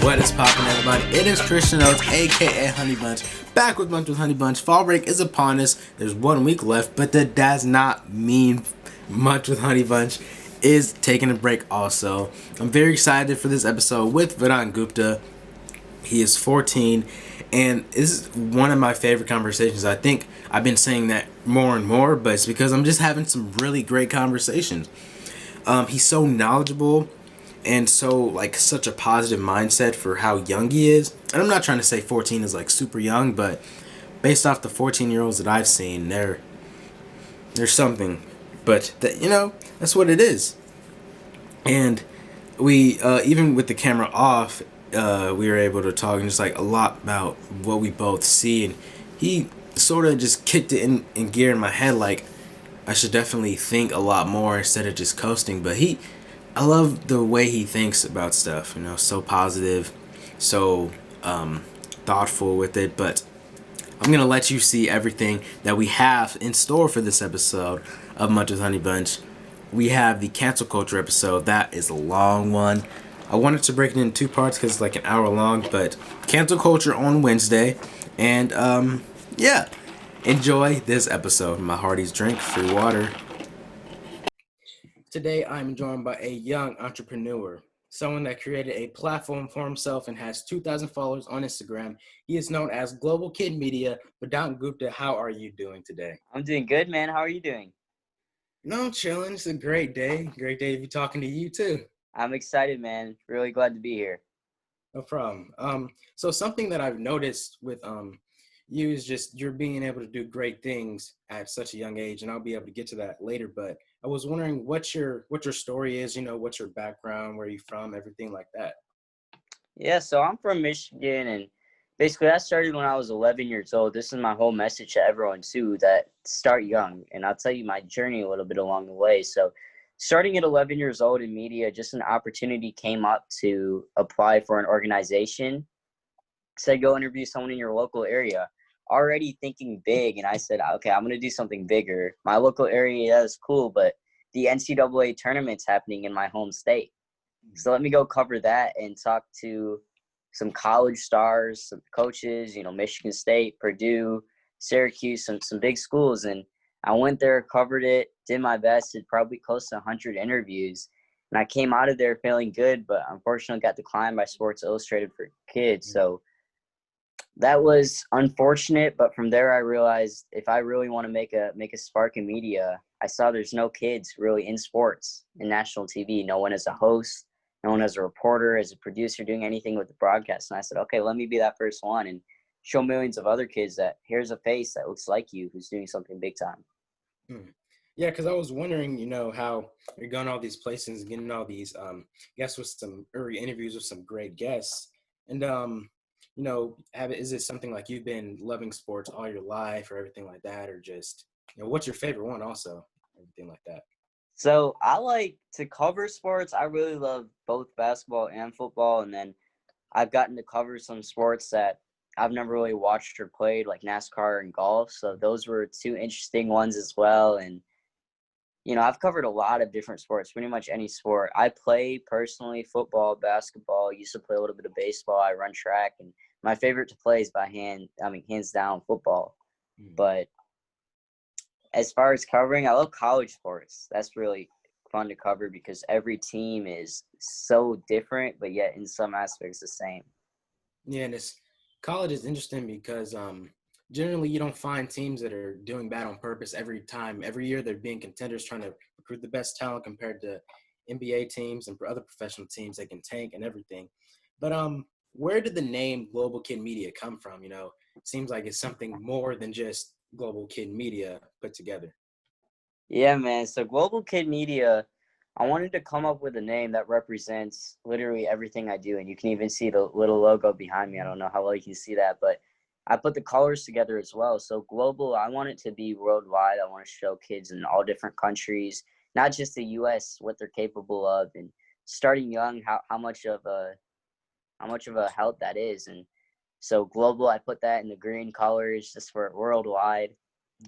What is poppin', everybody? It is Christian Oates, aka Honeybunch, back with Honeybunch. Fall break is upon us. There's 1 week left, but that does not mean Munch with Honeybunch is taking a break also. I'm very excited for this episode with Vedant Gupta. He is 14, and this is one of my favorite conversations. I think I've been saying that more and more, but it's because I'm just having some really great conversations. He's so knowledgeable and so such a positive mindset for how young he is. And I'm not trying to say 14 is super young, but based off the 14-year-olds that I've seen, there's something. But that's what it is. And we even with the camera off, we were able to talk and just a lot about what we both see. And he sort of just kicked it in gear in my head, I should definitely think a lot more instead of just coasting. But I love the way he thinks about stuff, so positive, so thoughtful with it. But I'm going to let you see everything that we have in store for this episode of Munch with Honeybunch. We have the cancel culture episode. That is a long one. I wanted to break it into two parts because it's an hour long, but cancel culture on Wednesday. And yeah, enjoy this episode. My Hardy's drink, free water. Today, I'm joined by a young entrepreneur, someone that created a platform for himself and has 2,000 followers on Instagram. He is known as Global Kid Media. Vedant Gupta, how are you doing today? I'm doing good, man. How are you doing? No, chilling. It's a great day. Great day to be talking to you, too. I'm excited, man. Really glad to be here. No problem. So something that I've noticed with you is just you're being able to do great things at such a young age, and I'll be able to get to that later. But I was wondering what your story is. What's your background, where are you from, everything like that. Yeah, so I'm from Michigan, and basically that started when I was 11 years old. This is my whole message to everyone, too, that start young. And I'll tell you my journey a little bit along the way. So starting at 11 years old in media, just an opportunity came up to apply for an organization. Said, go interview someone in your local area. Already thinking big, and I said, okay, I'm going to do something bigger. My local area is cool, but the NCAA tournament's happening in my home state. So let me go cover that and talk to some college stars, some coaches, Michigan State, Purdue, Syracuse, some big schools. And I went there, covered it, did my best, did probably close to 100 interviews. And I came out of there feeling good, but unfortunately got declined by Sports Illustrated for Kids. So that was unfortunate. But from there, I realized if I really want to make a spark in media, I saw there's no kids really in sports, in national TV. No one as a host, no one as a reporter, as a producer, doing anything with the broadcast. And I said, okay, let me be that first one and show millions of other kids that here's a face that looks like you who's doing something big time. Yeah, because I was wondering, how you're going all these places, getting all these guests with some early interviews with some great guests. And, is it something like you've been loving sports all your life or everything like that? Or just, what's your favorite one also? Everything like that. So I like to cover sports. I really love both basketball and football. And then I've gotten to cover some sports that I've never really watched or played, like NASCAR and golf. So those were two interesting ones as well. And, I've covered a lot of different sports, pretty much any sport. I play personally football, basketball, used to play a little bit of baseball. I run track. And my favorite to play is hands down football. But as far as covering, I love college sports. That's really fun to cover because every team is so different, but yet in some aspects the same. Yeah, and college is interesting because generally you don't find teams that are doing bad on purpose every time. Every year they're being contenders trying to recruit the best talent compared to NBA teams and other professional teams that can tank and everything. But where did the name Global Kid Media come from? It seems like it's something more than just Global Kid Media put together. Yeah, man. So Global Kid Media, I wanted to come up with a name that represents literally everything I do. And you can even see the little logo behind me. I don't know how well you can see that, but I put the colors together as well. So global, I want it to be worldwide. I want to show kids in all different countries, not just the U.S., what they're capable of, and starting young, how much of a help that is. And so global, I put that in the green colors just for worldwide,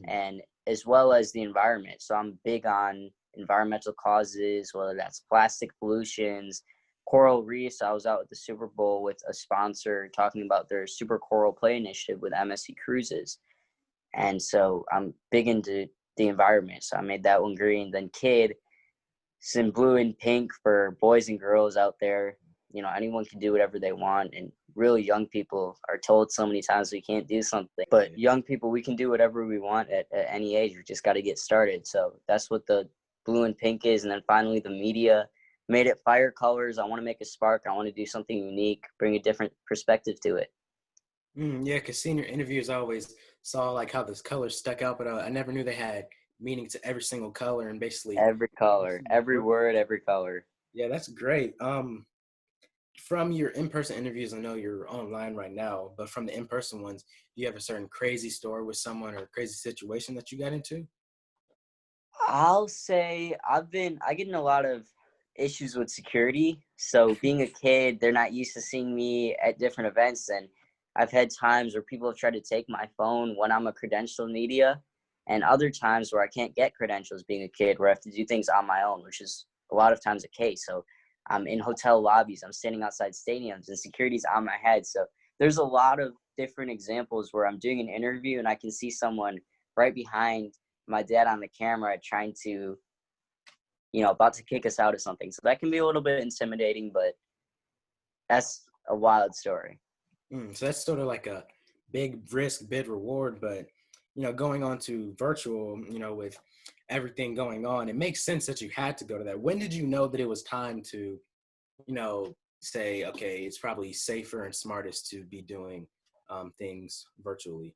and as well as the environment. So I'm big on environmental causes, whether that's plastic pollutions, coral reefs. I was out at the Super Bowl with a sponsor talking about their Super Coral Play initiative with MSC Cruises. And so I'm big into the environment. So I made that one green. Then kid, some blue and pink for boys and girls out there. You know, anyone can do whatever they want. And really young people are told so many times we can't do something. But young people, we can do whatever we want at any age. We just got to get started. So that's what the blue and pink is. And then finally the media made it fire colors. I want to make a spark. I want to do something unique, bring a different perspective to it. Yeah, because seeing your interviews, I always saw like how those colors stuck out, but I never knew they had meaning to every single color and basically Every color, every word, every color. Yeah, that's great. From your in-person interviews, I know you're online right now, but from the in-person ones, do you have a certain crazy story with someone or crazy situation that you got into? I'll say I get in a lot of issues with security. So being a kid, they're not used to seeing me at different events. And I've had times where people have tried to take my phone when I'm a credentialed media, and other times where I can't get credentials being a kid, where I have to do things on my own, which is a lot of times the case. So I'm in hotel lobbies, I'm standing outside stadiums, and security's on my head. So there's a lot of different examples where I'm doing an interview and I can see someone right behind my dad on the camera trying to, about to kick us out of something. So that can be a little bit intimidating, but that's a wild story. So that's sort of like a big risk, big reward, but going on to virtual, with everything going on, it makes sense that you had to go to that. When did you know that it was time to, say, okay, it's probably safer and smartest to be doing things virtually?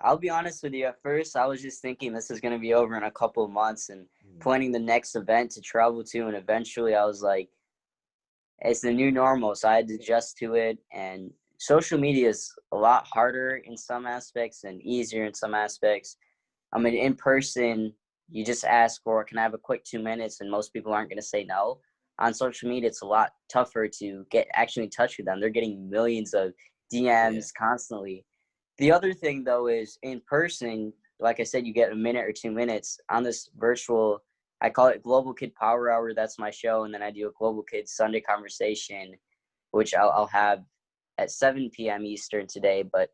I'll be honest with you. At first, I was just thinking this is going to be over in a couple of months and planning the next event to travel to. And eventually I was like, it's the new normal. So I had to adjust to it. And social media is a lot harder in some aspects and easier in some aspects. I mean, in person, you just ask for, can I have a quick 2 minutes? And most people aren't going to say no. On social media, it's a lot tougher to get actually in touch with them. They're getting millions of DMs constantly. The other thing, though, is in person, like I said, you get a minute or 2 minutes. On this virtual, I call it Global Kid Power Hour. That's my show. And then I do a Global Kid Sunday Conversation, which I'll have at 7 p.m. Eastern today. But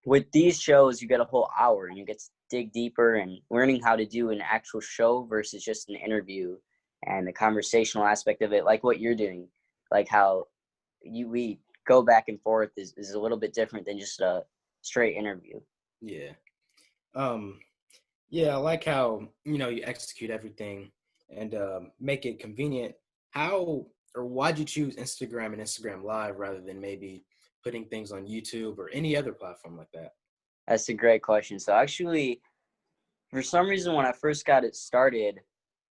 with these shows, you get a whole hour and you get to dig deeper and learning how to do an actual show versus just an interview, and the conversational aspect of it, like what you're doing, like how we go back and forth is a little bit different than just a straight interview. Yeah. Yeah, I like how, you execute everything and make it convenient. How or why'd you choose Instagram and Instagram Live rather than maybe putting things on YouTube or any other platform like that? That's a great question. So actually, for some reason, when I first got it started,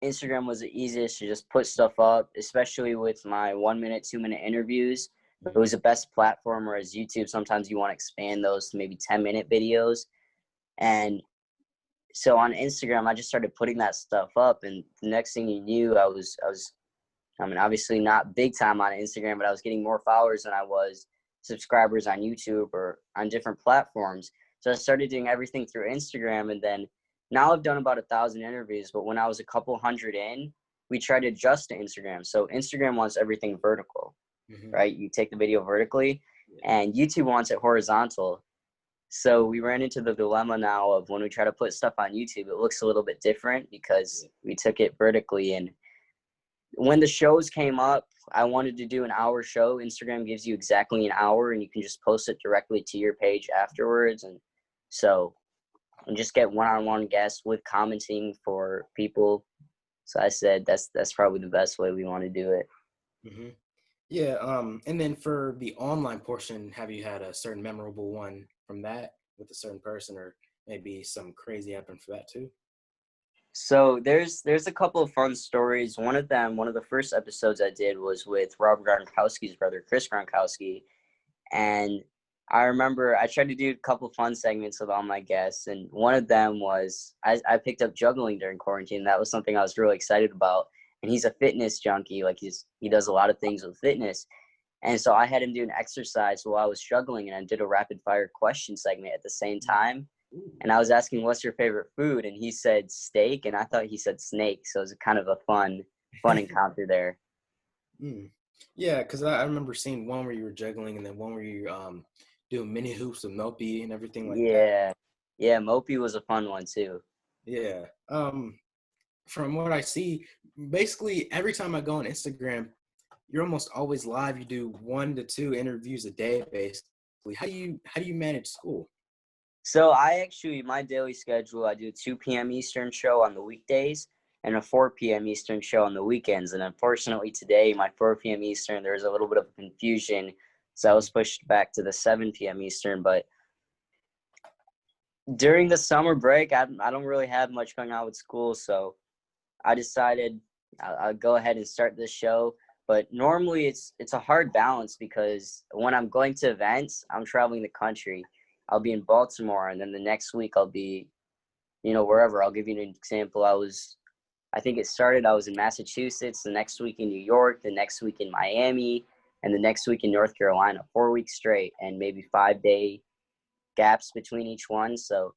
Instagram was the easiest to just put stuff up, especially with my 1 minute, 2 minute interviews. It was the best platform, whereas YouTube, sometimes you want to expand those to maybe 10-minute videos. And so on Instagram, I just started putting that stuff up. And the next thing you knew, I mean, obviously not big time on Instagram, but I was getting more followers than I was subscribers on YouTube or on different platforms. So I started doing everything through Instagram. And then now I've done about 1,000 interviews, but when I was a couple hundred in, we tried to adjust to Instagram. So Instagram wants everything vertical, right? You take the video vertically, and YouTube wants it horizontal. So we ran into the dilemma now of when we try to put stuff on YouTube, it looks a little bit different because we took it vertically. And when the shows came up, I wanted to do an hour show. Instagram gives you exactly an hour, and you can just post it directly to your page afterwards. And so and just get one-on-one guests with commenting for people. So I said that's probably the best way we want to do it. Mm-hmm. Yeah. And then for the online portion, have you had a certain memorable one from that with a certain person, or maybe some crazy happened for that too? So there's a couple of fun stories. One of the first episodes I did was with Rob Gronkowski's brother, Chris Gronkowski. And I remember I tried to do a couple fun segments with all my guests. And one of them was I picked up juggling during quarantine. That was something I was really excited about. And he's a fitness junkie. Like he does a lot of things with fitness. And so I had him do an exercise while I was juggling, and I did a rapid fire question segment at the same time. And I was asking, what's your favorite food? And he said steak, and I thought he said snake. So it was kind of a fun encounter there. Mm. Yeah, because I remember seeing one where you were juggling and then one where you doing mini hoops with Melpy and everything like that. Yeah. Yeah, Mopey was a fun one too. Yeah. From what I see, basically every time I go on Instagram, you're almost always live. You do 1 to 2 interviews a day, basically. How do you manage school? So my daily schedule, I do a 2 p.m. Eastern show on the weekdays and a 4 p.m. Eastern show on the weekends. And unfortunately today, my 4 p.m. Eastern, there was a little bit of confusion. So I was pushed back to the 7 p.m. Eastern. But during the summer break, I don't really have much going on with school. So I decided I'll go ahead and start this show. But normally it's a hard balance because when I'm going to events, I'm traveling the country. I'll be in Baltimore, and then the next week I'll be, wherever. I'll give you an example. I think I was in Massachusetts, the next week in New York, the next week in Miami, and the next week in North Carolina, 4 weeks straight, and maybe 5 day gaps between each one. So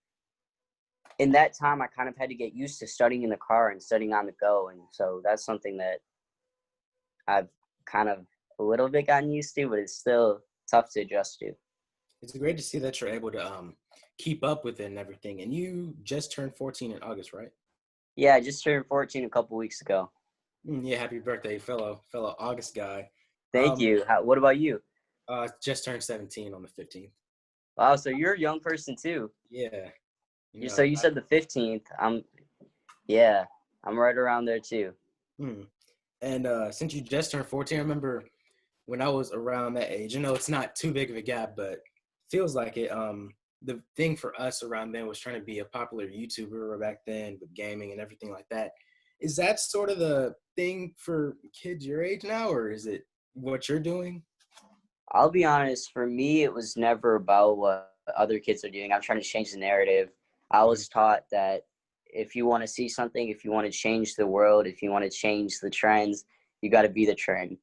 in that time, I kind of had to get used to studying in the car and studying on the go. And so that's something that I've kind of a little bit gotten used to, but it's still tough to adjust to. It's great to see that you're able to keep up with it and everything. And you just turned 14 in August, right? Yeah, I just turned 14 a couple weeks ago. Yeah, happy birthday, fellow August guy. Thank you. What about you? Just turned 17 on the 15th. Wow, so you're a young person too. Yeah, So you I, said the 15th. Yeah, I'm right around there too. hmm. And since you just turned 14, I remember when I was around that age. It's not too big of a gap, but feels like it. The thing for us around then was trying to be a popular YouTuber back then with gaming and everything like that. Is that sort of the thing for kids your age now, or is it what you're doing? I'll be honest, for me, it was never about what other kids are doing. I'm trying to change the narrative. I Mm. was taught that if you want to see something, if you want to change the world, if you want to change the trends, you got to be the trend.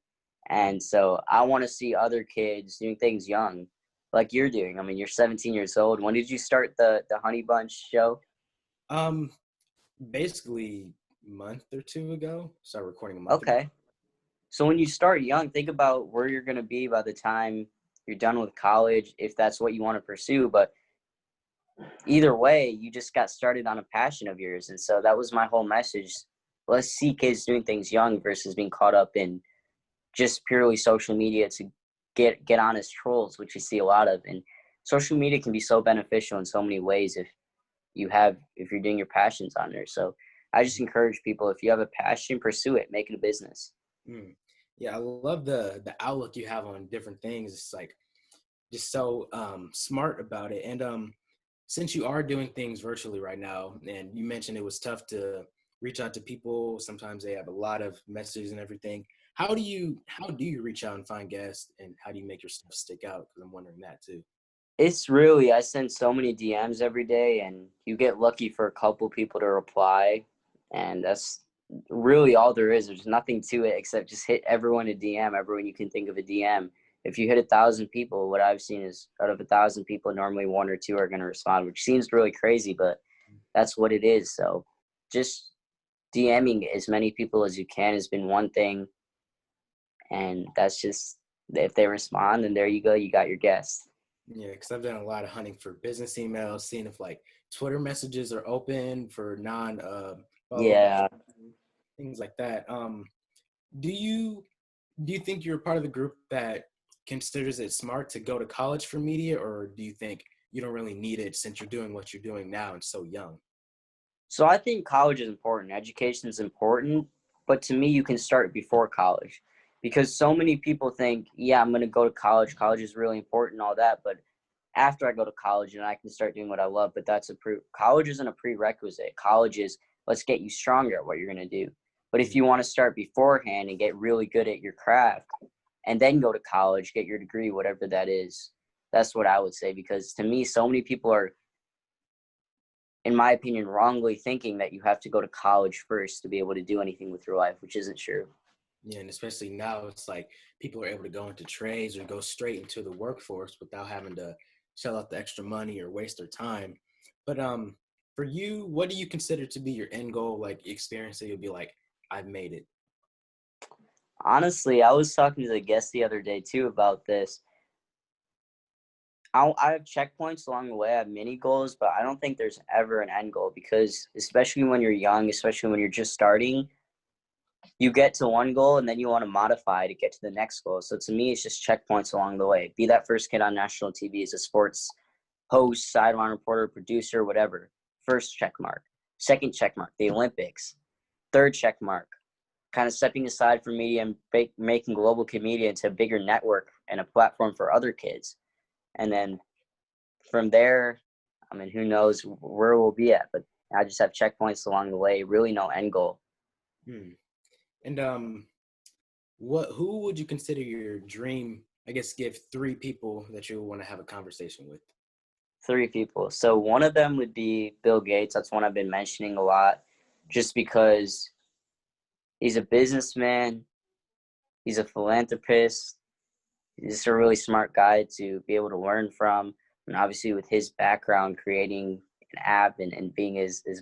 And so I want to see other kids doing things young, like you're doing. I mean, you're 17 years old. When did you start the Honeybunch show? Um, Basically a month or two ago. Started recording a month ago. Okay. So when you start young, think about where you're going to be by the time you're done with college, if that's what you want to pursue. But either way, you just got started on a passion of yours. And so that was my whole message. Let's see kids doing things young versus being caught up in just purely social media to get on as trolls, which you see a lot of. And social media can be so beneficial in so many ways if you're doing your passions on there. So I just encourage people, if you have a passion, pursue it, make it a business. Mm. Yeah, I love the outlook you have on different things. It's like just so smart about it. And since you are doing things virtually right now, and you mentioned it was tough to reach out to people, sometimes they have a lot of messages and everything. How do you reach out and find guests, and how do you make your stuff stick out? Because I'm wondering that too. I send so many DMs every day, and you get lucky for a couple people to reply. And that's really all there is. There's nothing to it except just hit everyone a DM, everyone you can think of a DM. If you hit 1,000 people, what I've seen is out of 1,000 people, normally one or two are going to respond, which seems really crazy, but that's what it is. So just DMing as many people as you can has been one thing. And that's just, if they respond, then there you go. You got your guest. Yeah, because I've done a lot of hunting for business emails, seeing if like Twitter messages are open for non followers, Yeah. things like that. Do you do you think you're part of the group that considers it smart to go to college for media, or do you think you don't really need it since you're doing what you're doing now and so young? So I think college is important. Education is important, but to me, you can start before college because so many people think, yeah, I'm going to go to college. College is really important, all that. But after I go to college, and I can start doing what I love. But college isn't a prerequisite. College is let's get you stronger at what you're going to do. But if Mm. you want to start beforehand and get really good at your craft, and then go to college, get your degree, whatever that is, that's what I would say. Because to me, so many people are, in my opinion, wrongly thinking that you have to go to college first to be able to do anything with your life, which isn't true. Yeah, and especially now, it's like people are able to go into trades or go straight into the workforce without having to shell out the extra money or waste their time. But for you, what do you consider to be your end goal, like experience that you'll be like, I've made it? Honestly, I was talking to the guest the other day too about this. I have checkpoints along the way. I have mini goals, but I don't think there's ever an end goal because, especially when you're young, especially when you're just starting, you get to one goal and then you want to modify to get to the next goal. So to me, it's just checkpoints along the way. Be that first kid on national TV as a sports host, sideline reporter, producer, whatever. First check mark. Second check mark, the Olympics. Third check mark, kind of stepping aside from media and making global media into a bigger network and a platform for other kids. And then from there, I mean, who knows where we'll be at, but I just have checkpoints along the way, really no end goal. And who would you consider your dream? I guess give 3 people that you want to have a conversation with. 3 people. So one of them would be Bill Gates. That's one I've been mentioning a lot, just because he's a businessman, he's a philanthropist, he's just a really smart guy to be able to learn from. And obviously with his background creating an app and being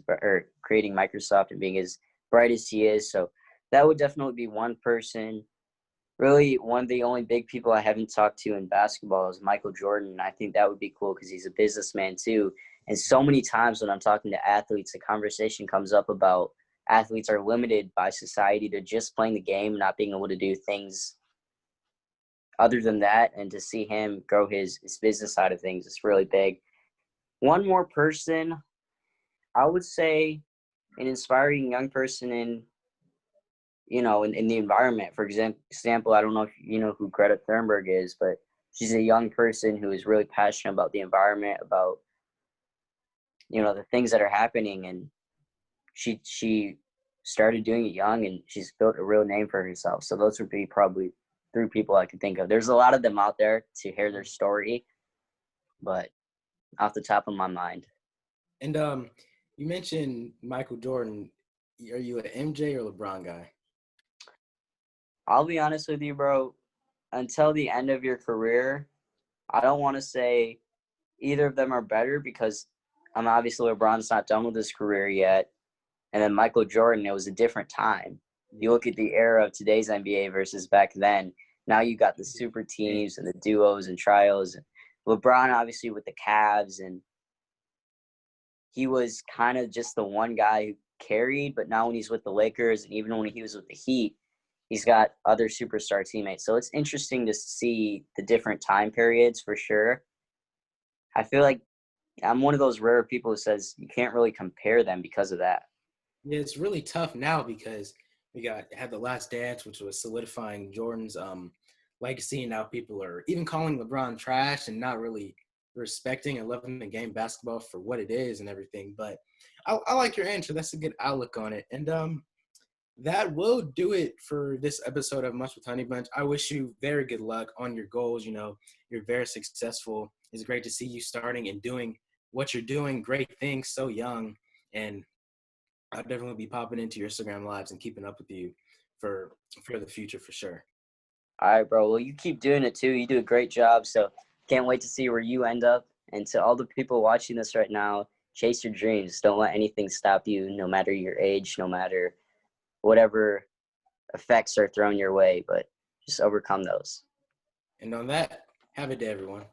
or creating Microsoft and being as bright as he is. So that would definitely be one person. Really, one of the only big people I haven't talked to in basketball is Michael Jordan. I think that would be cool because he's a businessman too. And so many times when I'm talking to athletes, the conversation comes up about athletes are limited by society to just playing the game, not being able to do things other than that. And to see him grow his business side of things is really big. One more person, I would say an inspiring young person in the environment. For example, I don't know if you know who Greta Thunberg is, but she's a young person who is really passionate about the environment, about, the things that are happening. And she started doing it young and she's built a real name for herself. So those would be probably 3 people I could think of. There's a lot of them out there to hear their story, but off the top of my mind. And you mentioned Michael Jordan. Are you an MJ or LeBron guy? I'll be honest with you, bro. Until the end of your career, I don't want to say either of them are better because obviously LeBron's not done with his career yet. And then Michael Jordan, it was a different time. You look at the era of today's NBA versus back then. Now you got the super teams and the duos and trios. LeBron, obviously, with the Cavs, and he was kind of just the one guy who carried. But now when he's with the Lakers and even when he was with the Heat, he's got other superstar teammates. So it's interesting to see the different time periods for sure. I feel like I'm one of those rare people who says you can't really compare them because of that. Yeah, it's really tough now because we had the Last Dance, which was solidifying Jordan's legacy, and now people are even calling LeBron trash and not really respecting and loving the game basketball for what it is and everything. But I like your answer. That's a good outlook on it. And that will do it for this episode of Munch with Honeybunch. I wish you very good luck on your goals. You're very successful. It's great to see you starting and doing what you're doing. Great things so young. And I'll definitely be popping into your Instagram lives and keeping up with you for the future for sure. All right, bro. Well, you keep doing it too. You do a great job. So can't wait to see where you end up. And to all the people watching this right now, chase your dreams. Don't let anything stop you, no matter your age, no matter whatever effects are thrown your way, but just overcome those. And on that, have a day, everyone.